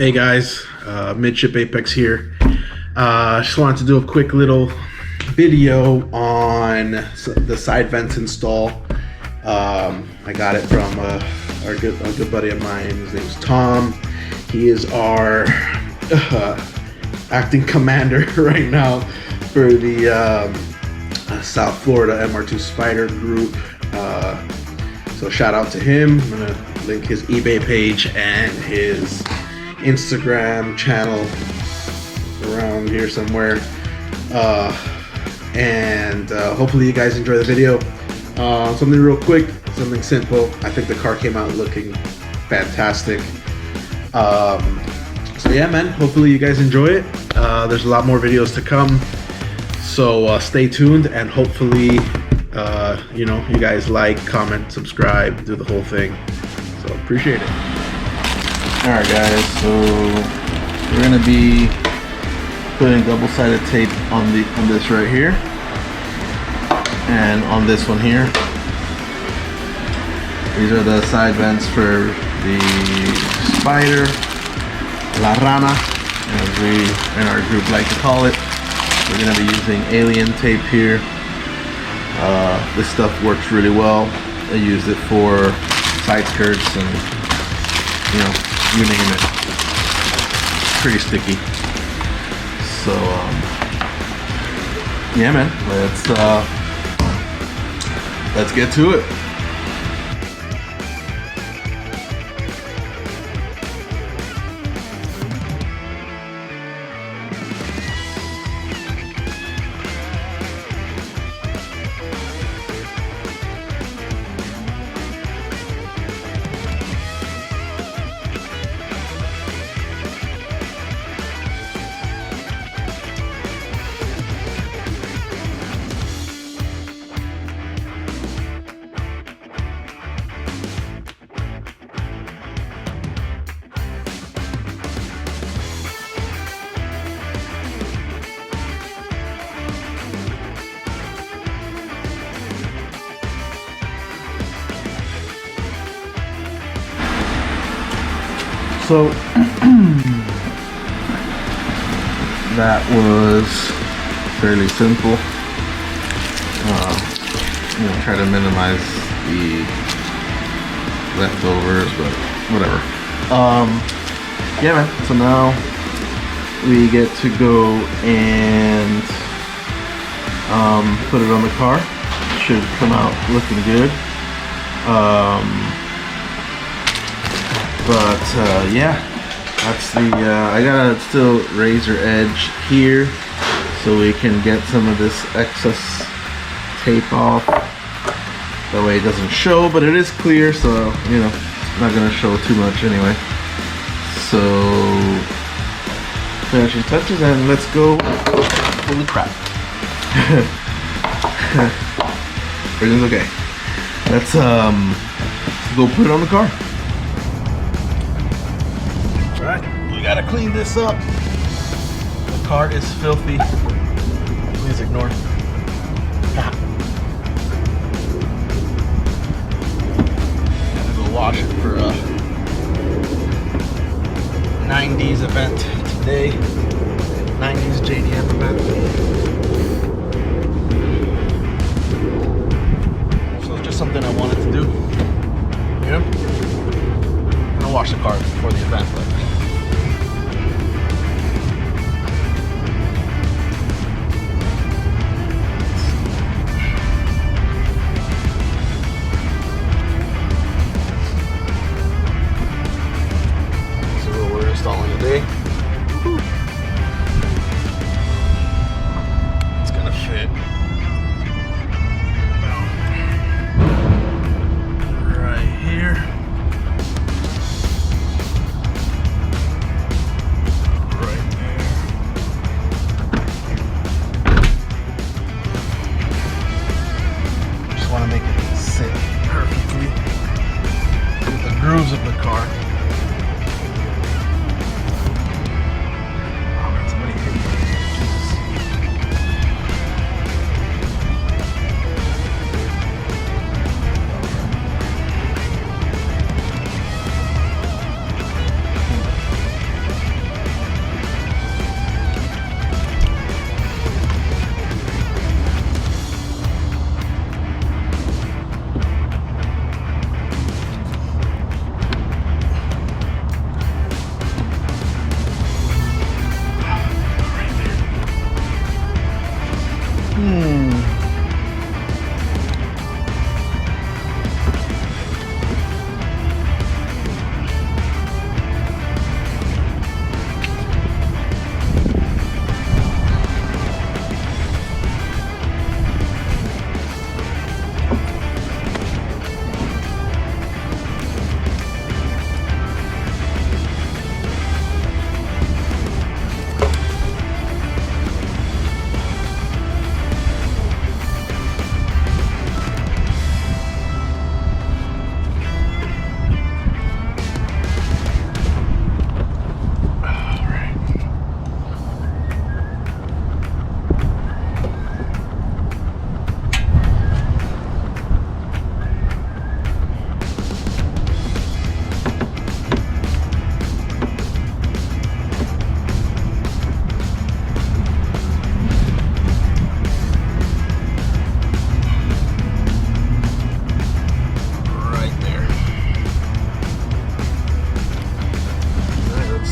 Hey guys, Midship Apex here. Just wanted to do a quick little video on the side vents install. I got it from a good buddy of mine. His name's Tom. He is our acting commander right now for the South Florida MR2 Spyder group. So shout out to him. I'm gonna link his eBay page and his Instagram channel around here somewhere, and hopefully you guys enjoy the video. Something real quick, something simple. I think the car came out looking fantastic. So yeah, man, hopefully you guys enjoy it. There's a lot more videos to come, so stay tuned, and hopefully you know, you guys like, comment, subscribe, do the whole thing. So appreciate it. Alright guys, so we're gonna be putting double-sided tape on this right here and on this one here. These are the side vents for the Spyder, La Rana, as we in our group like to call it. We're gonna be using alien tape here. This stuff works really well. I used it for side skirts and, you know, you name it. Pretty sticky. So yeah, man, let's get to it. So that was fairly simple. You know, try to minimize the leftovers, but whatever. Yeah, man. So now we get to go and put it on the car. Should come out looking good. Yeah, that's the I gotta still razor edge here so we can get some of this excess tape off. That way it doesn't show, but it is clear, so you know, it's not gonna show too much anyway. So finishing touches, and let's go. Holy crap. Everything's okay. Let's go put it on the car. Alright, we gotta clean this up. The car is filthy. Please ignore. Gotta go wash it for a 90s event today. 90s JDM event. So it's just something I wanted to do. You know? I'm gonna wash the car before the event, but installing today. It's gonna fit about right here. Right there. Just want to make it sit perfectly with the grooves of the car.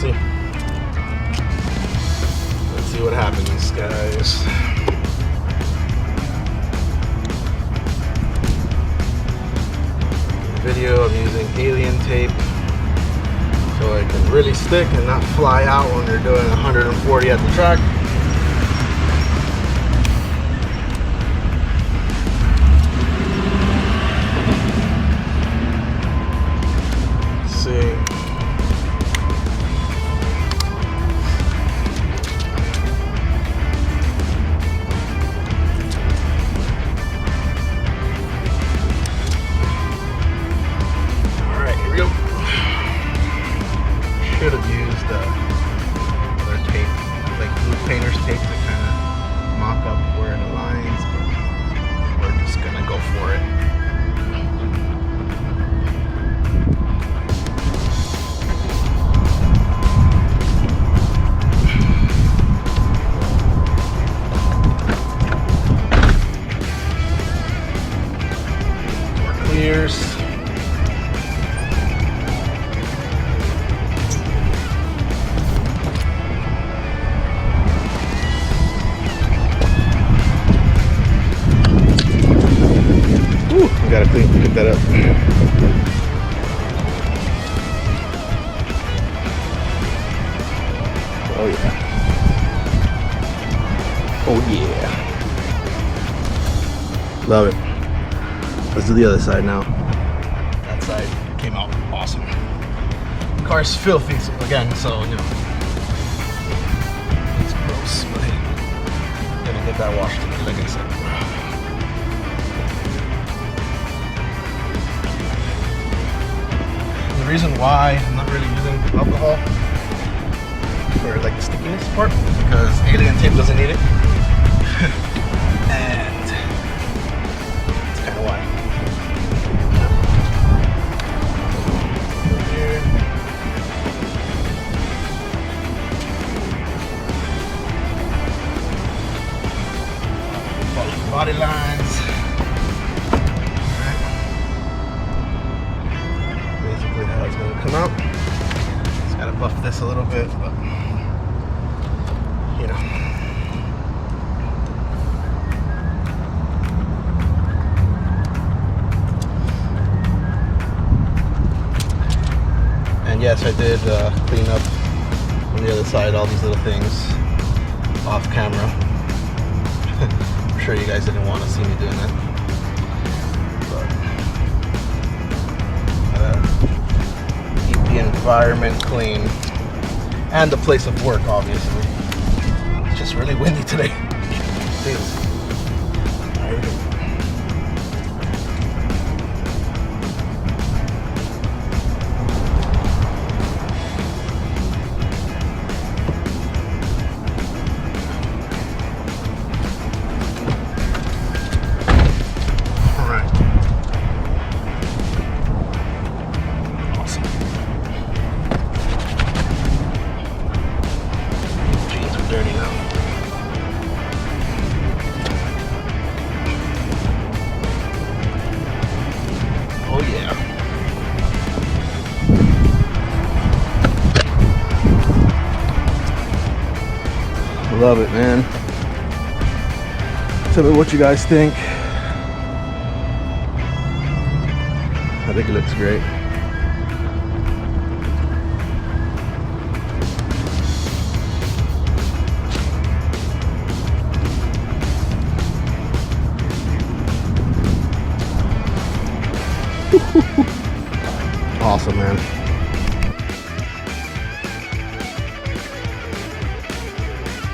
see. Let's see what happens, guys. In the video, I'm using alien tape so it can really stick and not fly out when you're doing 140 at the track. Should have used other tape, like blue painter's tape, to kind of mock up where the lines, but we're just gonna go for it. Door clears. Gotta pick that up. Oh yeah. Oh yeah. Love it. Let's do the other side now. That side came out awesome. The car's filthy again, so you know. It's gross, but hey, I'm gonna get that washed today, like I said. The reason why I'm not really using alcohol for like the stickiness part is because alien tape doesn't need it. And that's kind of why. Here. Follow the body lines. How it's going to come out. Just got to buff this a little bit, but you know. And yes, I did clean up on the other side all these little things off camera. I'm sure you guys didn't want to see me doing that. The environment clean and the place of work, obviously. It's just really windy today. See this? There we go. Dirty now. Oh yeah. Love it, man. Tell me what you guys think. I think it looks great. Awesome, man.